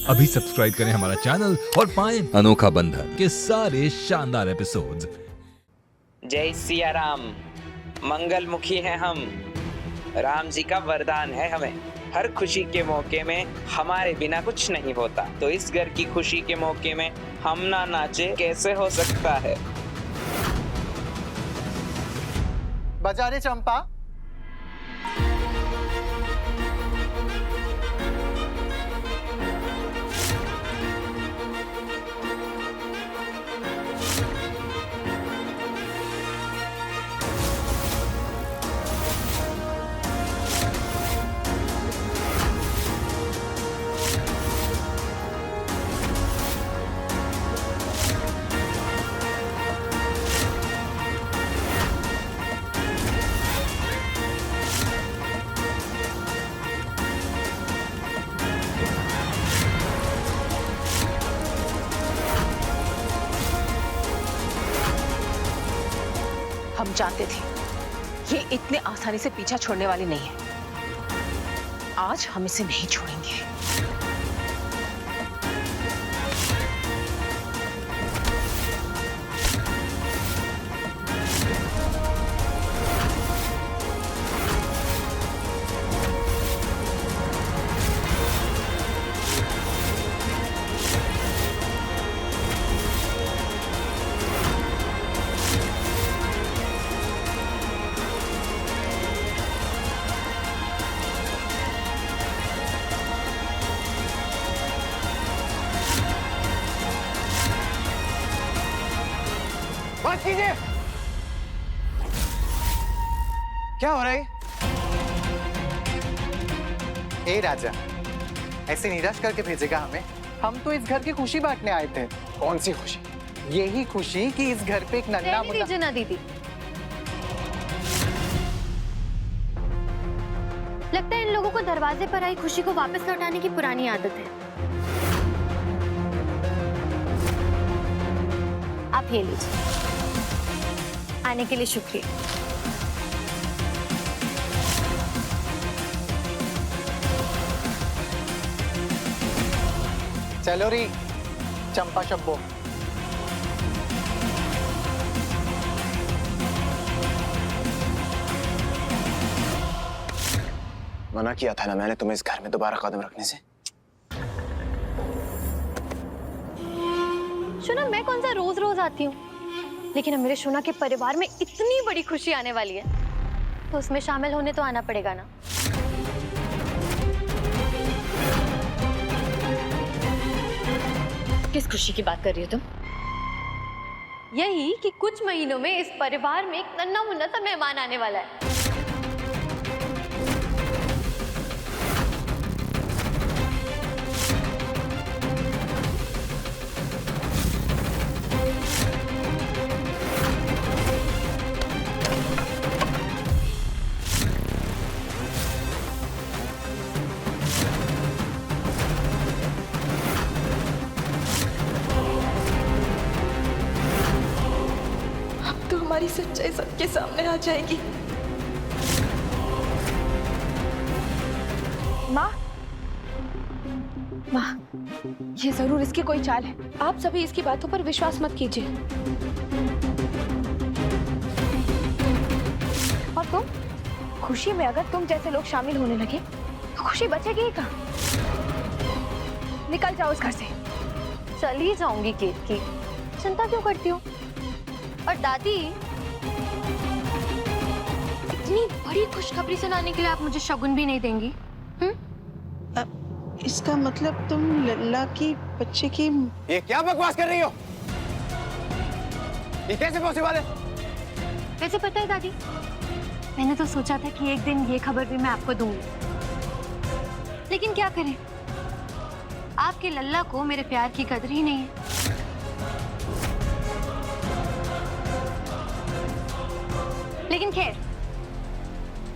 अभी सब्सक्राइब करें हमारा चैनल और पाएं अनोखा बंधन के सारे शानदार एपिसोड्स। जय सिया राम। मंगलमुखी हैं हम। राम जी का वरदान है हमें, हर खुशी के मौके में हमारे बिना कुछ नहीं होता। तो इस घर की खुशी के मौके में हम ना नाचे कैसे हो सकता है। बजा रे चंपा। हम जानते थे ये इतने आसानी से पीछा छोड़ने वाली नहीं है। आज हम इसे नहीं छोड़ेंगे। बंद कीजिए। क्या हो रहा है? ए राजा, ऐसे निराश करके भेजेगा हमें? हम तो इस घर की खुशी बांटने आए थे। कौन सी खुशी? यही खुशी कि इस घर पे एक नन्हा मुन्ना। ना दीदी, लगता है इन लोगों को दरवाजे पर आई खुशी को वापस लौटाने की पुरानी आदत है। आप ये लीजिए। आने के लिए शुक्रिया। चलो री चंपा शब्बो। मना किया था ना मैंने तुम्हें इस घर में दोबारा कदम रखने से। शोना, मैं कौन सा रोज रोज आती हूँ, लेकिन अब मेरे शोना के परिवार में इतनी बड़ी खुशी आने वाली है तो उसमें शामिल होने तो आना पड़ेगा ना। किस खुशी की बात कर रही हो तुम? यही कि कुछ महीनों में इस परिवार में एक नन्हा मुन्ना सा मेहमान आने वाला है। हमारी सच्चाई सबके सामने आ जाएगी। माँ, माँ, ये जरूर इसकी कोई चाल है। आप सभी इसकी बातों पर विश्वास मत कीजिए। और तुम, खुशी में अगर तुम जैसे लोग शामिल होने लगे तो खुशी बचेगी ही कहाँ? निकल जाओ इस घर से। चल ही जाऊंगी केत की, चिंता क्यों करती हो? और दादी, इतनी बड़ी खुशखबरी सुनाने के लिए आप मुझे शगुन भी नहीं देंगी? इसका मतलब तुम लल्ला की बच्चे की। ये क्या बकवास कर रही हो? ये कैसे पॉसिबल है? कैसे पता है दादी? मैंने तो सोचा था कि एक दिन ये खबर भी मैं आपको दूंगी, लेकिन क्या करें, आपके लल्ला को मेरे प्यार की कदर ही नहीं है। लेकिन खैर,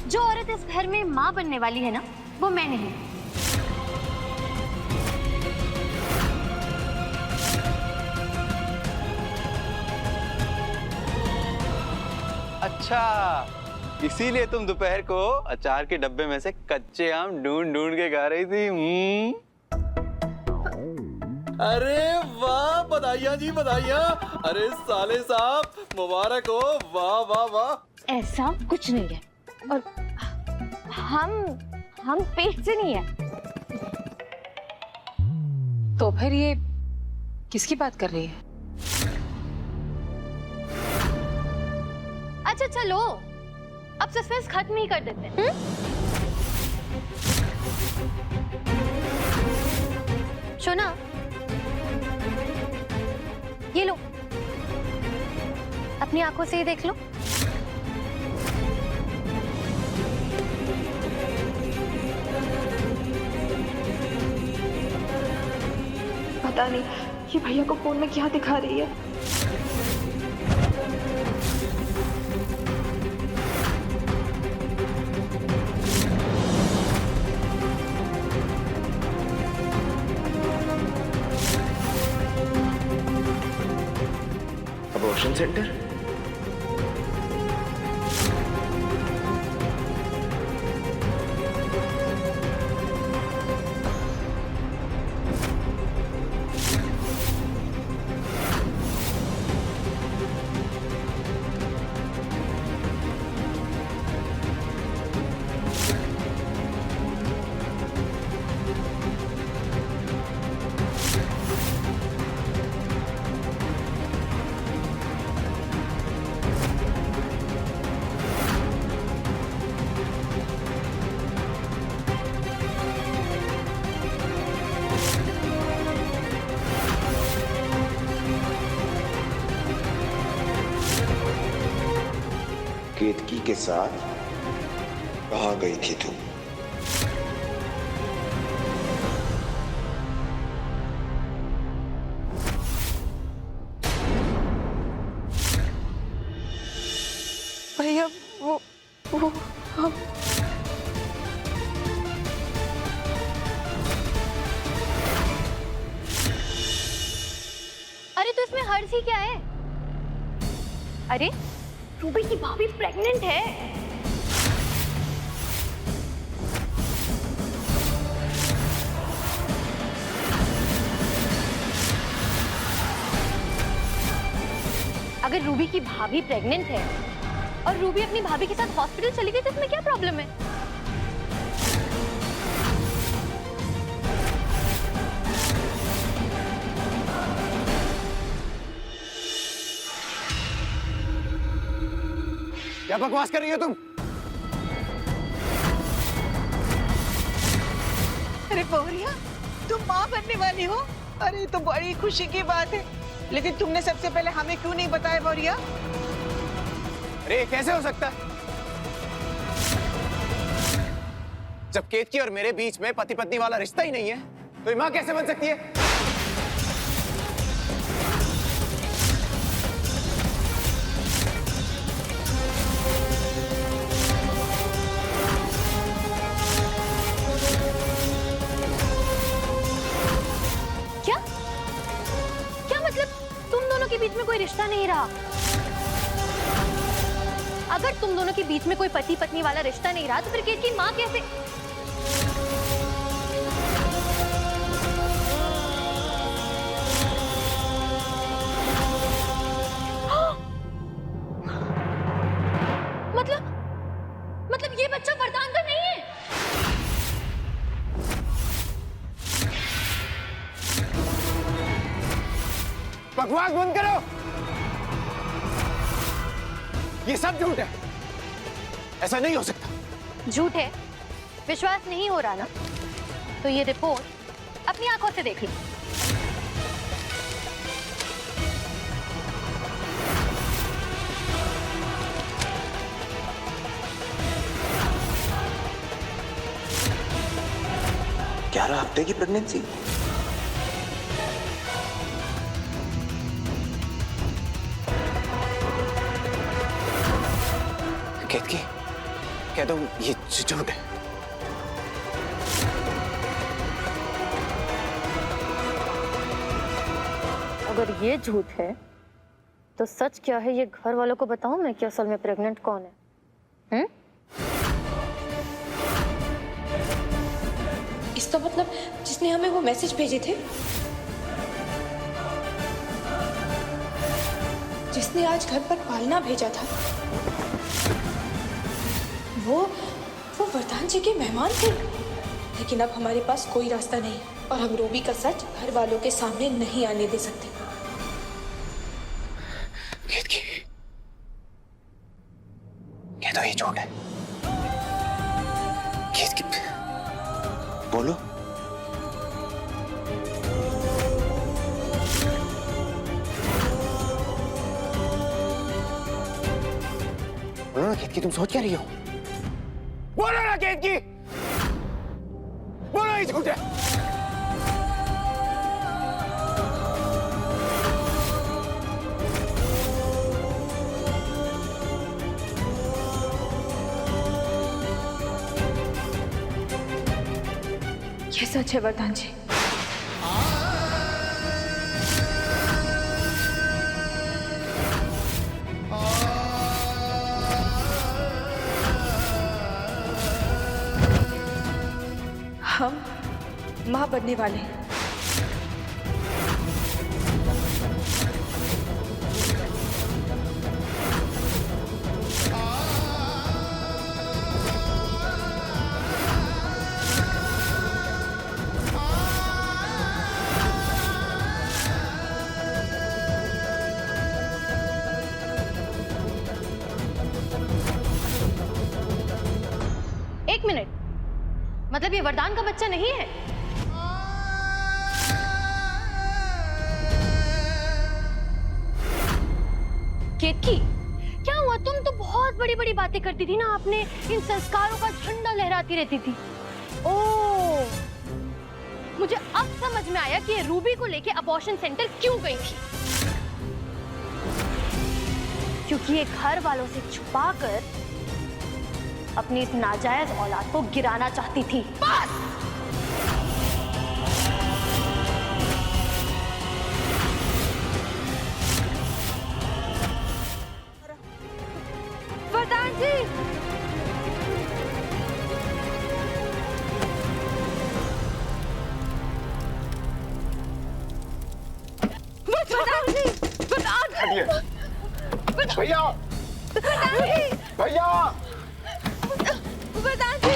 जो औरत इस घर में मां बनने वाली है ना, वो मैं नहीं। अच्छा, इसीलिए तुम दोपहर को अचार के डब्बे में से कच्चे आम ढूंढ ढूंढ के खा रही थी। अरे वाह, बधाइयाँ जी बधाइयाँ। अरे साले साहब मुबारक हो, वाह वाह वाह। ऐसा कुछ नहीं है, और हम पेट से नहीं है। तो फिर ये किसकी बात कर रही है? अच्छा चलो, अब सस्पेंस खत्म ही कर देते हैं। शोना, ये लो, अपनी आंखों से ही देख लो। पता नहीं ये भैया को फोन में क्या दिखा रही है। Abortion centre? केतकी के साथ कहाँ गई थी तुम? भैया वो हम अरे तो इसमें हर्ष ही क्या है? अरे रूबी की भाभी प्रेग्नेंट है। अगर रूबी की भाभी प्रेग्नेंट है और रूबी अपनी भाभी के साथ हॉस्पिटल चली गई तो इसमें क्या प्रॉब्लम है? क्या बकवास कर रही हो तुम? अरे बोरिया, तुम माँ बनने वाली हो? अरे तो बड़ी खुशी की बात है, लेकिन तुमने सबसे पहले हमें क्यों नहीं बताया बोरिया? अरे कैसे हो सकता है? जब केतकी और मेरे बीच में पति पत्नी वाला रिश्ता ही नहीं है तो ये माँ कैसे बन सकती है? के बीच में कोई रिश्ता नहीं रहा। अगर तुम दोनों के बीच में कोई पति पत्नी वाला रिश्ता नहीं रहा तो फिर केत की माँ कैसे? मतलब ये बच्चा वरदान का नहीं है। बकवास बंद करो, ये सब झूठ है, ऐसा नहीं हो सकता। झूठ है, विश्वास नहीं हो रहा ना, तो ये रिपोर्ट अपनी आंखों से देख ली। ग्यारह हफ्ते की प्रेगनेंसी। केतकी, कह दो ये झूठ है। अगर ये झूठ है तो सच क्या है ये घर वालों को बताऊं मैं कि असल में प्रेग्नेंट कौन है? इसका मतलब जिसने हमें वो मैसेज भेजे थे, जिसने आज घर पर पालना भेजा था, वो वरदान जी के मेहमान थे। लेकिन अब हमारे पास कोई रास्ता नहीं और हम रूबी का सच घर वालों के सामने नहीं आने दे सकते। केतकी, कह दो ये झूठ है। केतकी, बोलो। बोलो ना केतकी, तुम सोच क्या रही हो? बोलो ना केतकी, बोलो ये झूठ है। ये सच है वरदान जी। हम मां बनने वाले हैं। एक मिनट, मतलब ये वरदान का बच्चा नहीं है? केतकी, क्या हुआ? तुम तो बहुत बड़ी बड़ी बातें करती थी ना, आपने इन संस्कारों का झंडा लहराती रहती थी। ओह, मुझे अब समझ में आया कि ये रूबी को लेके अबॉर्शन सेंटर क्यों गई थी। क्योंकि ये घर वालों से छुपाकर अपनी इस नाजायज औलाद को गिराना चाहती थी। बस! वरदान जी! वरदान जी! वरदान! भैया! वरदान जी! भैया! वरदान जी!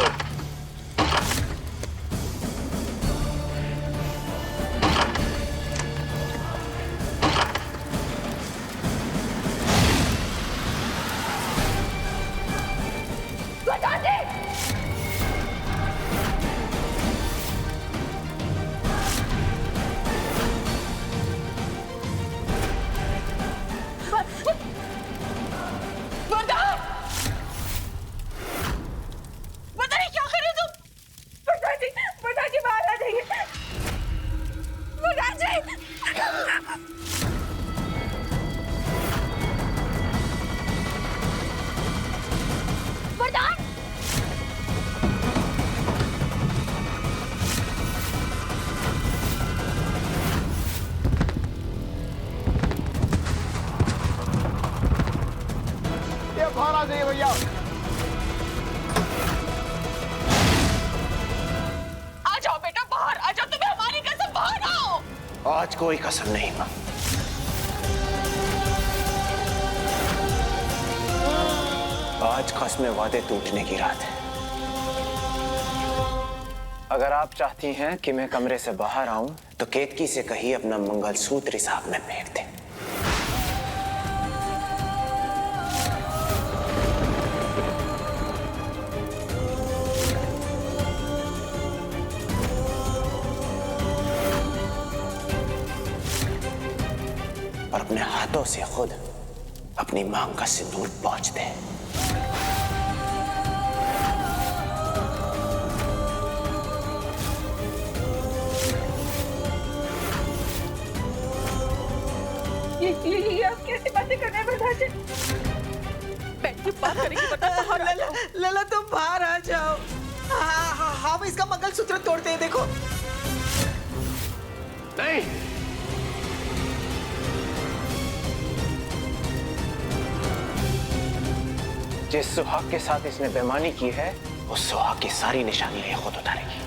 बाहर आ जाइए भैया। आ जाओ बेटा, बाहर आ जाओ। तुम्हें हमारी कसम, बाहर आओ। आज कोई कसम नहीं मां। आज कसमें वादे टूटने की रात है। अगर आप चाहती हैं कि मैं कमरे से बाहर आऊं तो केतकी से कहिए अपना मंगलसूत्र इस आग में फेंक दे। और अपने हाथों से खुद अपनी मांग का सिंदूर पोंछ दे। ये आप कैसी बातें कर रहे हैं वरदान जी? बैठ बात करेंगे बता। बाहर लला तुम बाहर आ जाओ। हाँ, हम इसका मंगलसूत्र तोड़ते हैं, देखो। नहीं, जिस सुहाग के साथ इसने बेईमानी की है उस सुहाग की सारी निशानी ये खुद उतारेगी।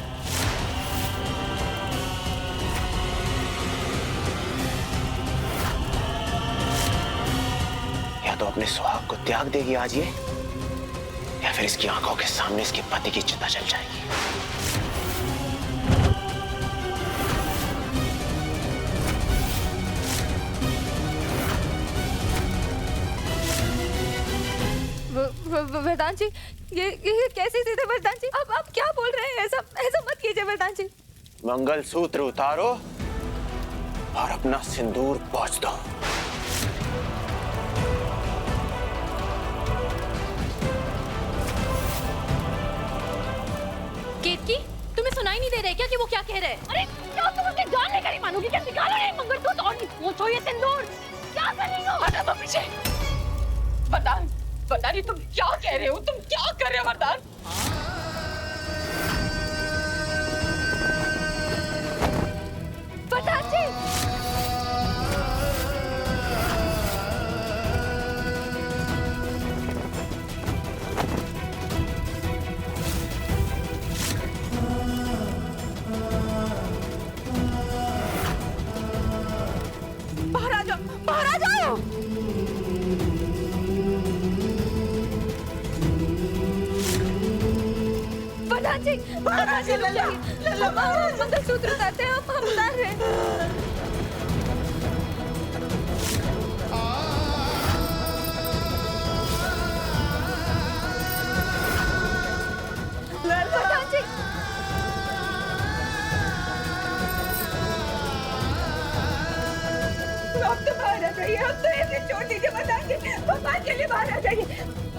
अपने सुहाग को त्याग देगी आज ये, या फिर इसकी आंखों के सामने इसके पति की चिता जल जाएगी। वरदान जी, ये कैसे सीधे वरदान जी? आप क्या बोल रहे हैं? ऐसा ऐसा मत कीजिए वरदान जी। मंगलसूत्र उतारो और अपना सिंदूर पोंछ दो। केतकी, तुम्हें सुनाई नहीं दे रहा है क्या कि वो क्या कह रहे हैं? अरे क्या तुम उसकी जान लेकर ही मानोगी? क्या निकालो ये मंगलसूत्र और पोंछो ये सिंदूर। क्या कर रही हो? हटो तो पीछे। वरदान, वरदान, तुम क्या कह रहे हो? तुम क्या कर रहे हो वरदान? वरदान जी, बाहर आ जाओ, बाहर आ जाओ। वरदान जी, वरदान जी, हम मंगलसूत्र उतारते हैं, हम उतार रहे हैं। वरदान जी, अब तो बाहर आ जाइए, अब तो ऐसे छोड़ दीजिए वरदान जी, भगवान के लिए बाहर आ जाइए।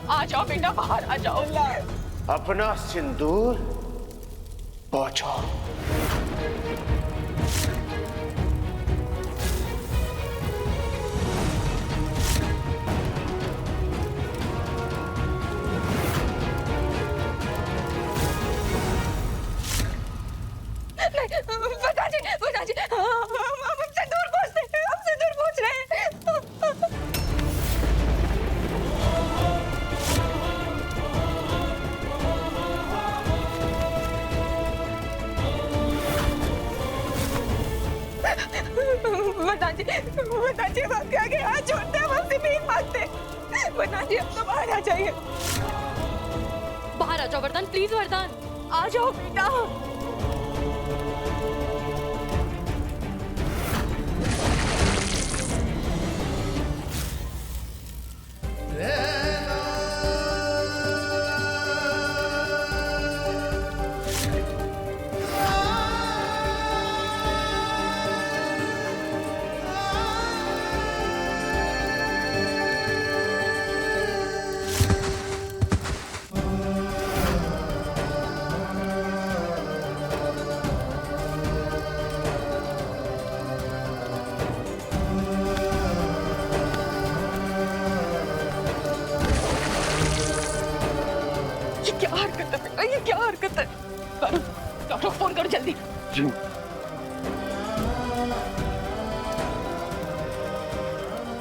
आ जाओ बेटा, बाहर आ जाओ। अपना सिंदूर पोंछो। वरदान जी, वरदान जी, हम सिंदूर पोंछते हैं, हम सिंदूर पोंछ रहे हैं। वरदान जी, हम आपके आगे हाथ जोड़ते हैं, हम आपसे भीख मांगते हैं। वरदान जी, अब तो बाहर आ जाइए। बाहर आ जाओ वरदान, प्लीज वरदान, आ जाओ बेटा। ये क्या हरकत है? डॉक्टर फोन करो जल्दी।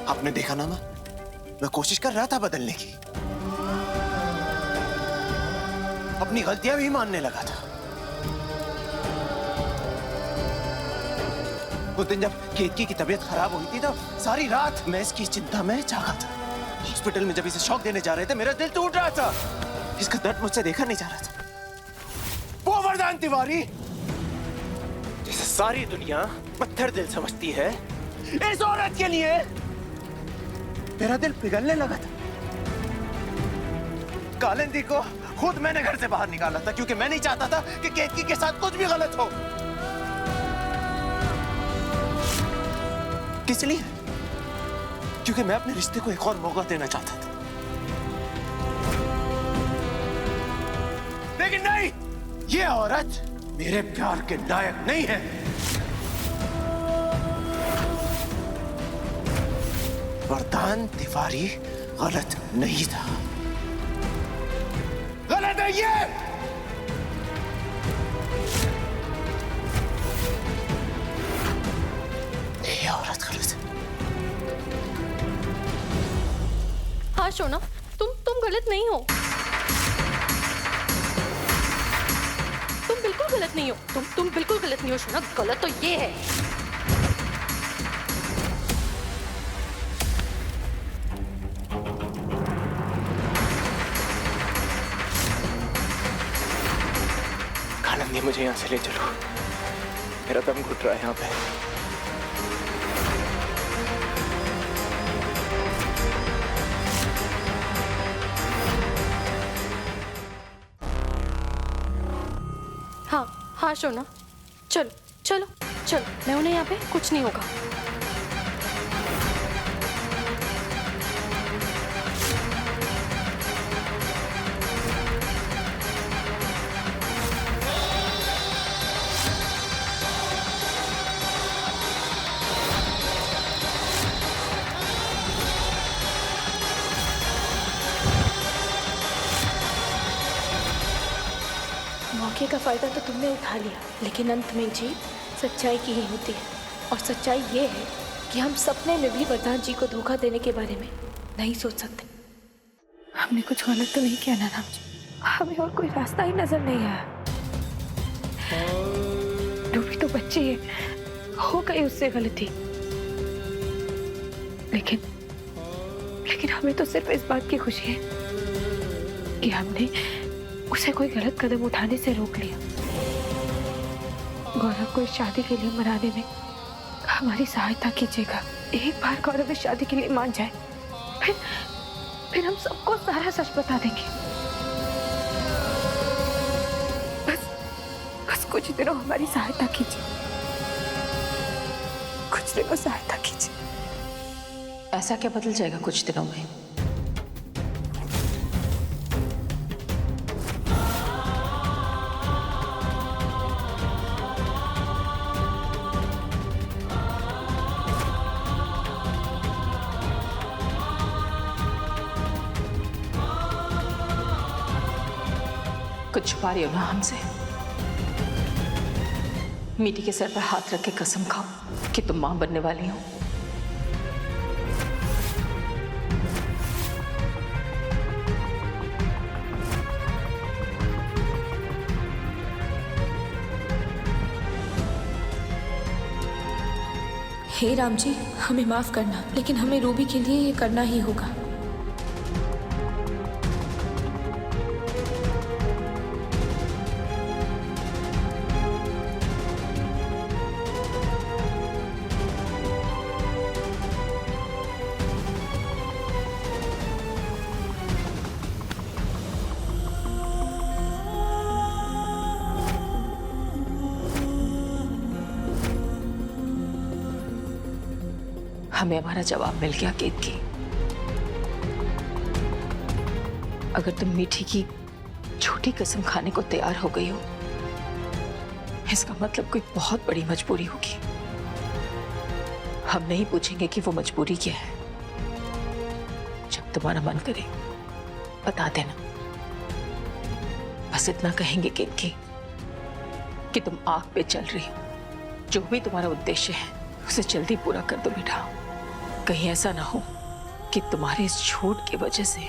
आपने देखा ना, मैं कोशिश कर रहा था बदलने की, अपनी गलतियां भी मानने लगा था। उस दिन जब केतकी की तबीयत खराब हुई थी तो सारी रात मैं इसकी चिंता में जागा था। हॉस्पिटल में जब इसे शॉक देने जा रहे थे, मेरा दिल टूट रहा था। इसका दर्द मुझसे देखा नहीं जा रहा था। वो वरदान तिवारी जिसे सारी दुनिया पत्थर दिल समझती है, इस औरत के लिए मेरा दिल पिघलने लगा था। कालिंदी को खुद मैंने घर से बाहर निकाला था, क्योंकि मैं नहीं चाहता था कि केतकी के साथ कुछ भी गलत हो। किस लिए? क्योंकि मैं अपने रिश्ते को एक और मौका देना चाहता था। लेकिन नहीं, ये औरत मेरे प्यार के लायक नहीं है। वरदान तिवारी गलत नहीं था। गलत है ये। औरत गलत है। हाँ शोना, तुम गलत नहीं हो। तुम बिल्कुल गलत नहीं हो। तुम बिल्कुल गलत नहीं हो शोना। गलत तो ये है। मुझे यहाँ से ले चलो, मेरा दम घुट रहा है यहाँ पे। हाँ हाँ शोना, चलो चलो चलो, मैं उन्हें यहाँ पे, कुछ नहीं होगा। मौके का फायदा तो तुमने उठा लिया, लेकिन अंत में जीत सच्चाई की ही होती है। और सच्चाई ये है कि हम सपने में भी वरदान जी को धोखा देने के बारे में नहीं सोच सकते। हमने कुछ गलत तो नहीं किया ना राम जी, हमें और कोई रास्ता ही नजर नहीं आया। रूबी तो बच्ची है, हो गई उससे गलती, लेकिन हमें तो सिर्फ इस बात की खुशी है कि हमने उसे कोई गलत कदम उठाने से रोक लिया। गौरव को इस शादी के लिए मनाने में हमारी सहायता कीजिएगा। एक बार गौरव इस शादी के लिए मान जाए, फिर हम सबको सारा सच बता देंगे। बस कुछ दिनों हमारी सहायता कीजिए, कुछ दिनों सहायता कीजिए। ऐसा क्या बदल जाएगा कुछ दिनों में? कुछ छुपा रही हो ना हमसे? मीठी के सर पर हाथ रख के कसम खाओ कि तुम मां बनने वाली हो। हे राम जी, हमें माफ करना, लेकिन हमें रूबी के लिए ये करना ही होगा। हमें हमारा जवाब मिल गया केतकी। अगर तुम मीठी की छोटी कसम खाने को तैयार हो गई हो, इसका मतलब कोई बहुत बड़ी मजबूरी होगी। हम नहीं पूछेंगे कि वो मजबूरी क्या है। जब तुम्हारा मन करे बता देना। बस इतना कहेंगे केतकी कि तुम आग पे चल रही हो। जो भी तुम्हारा उद्देश्य है उसे जल्दी पूरा कर दो बेटा। कहीं ऐसा ना हो कि तुम्हारे इस झूठ की वजह से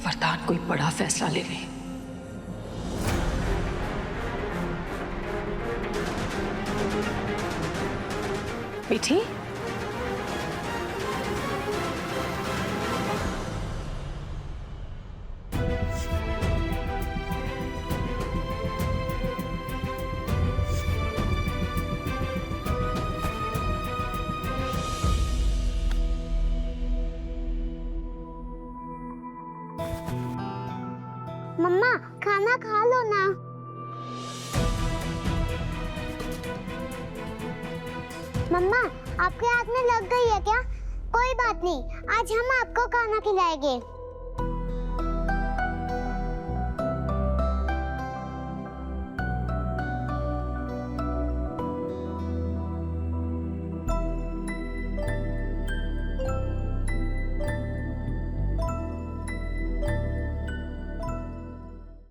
वरदान कोई बड़ा फैसला ले ले। मीठी, मम्मा खाना खा लो ना। मम्मा आपके हाथ में लग गई है क्या? कोई बात नहीं, आज हम आपको खाना खिलाएंगे।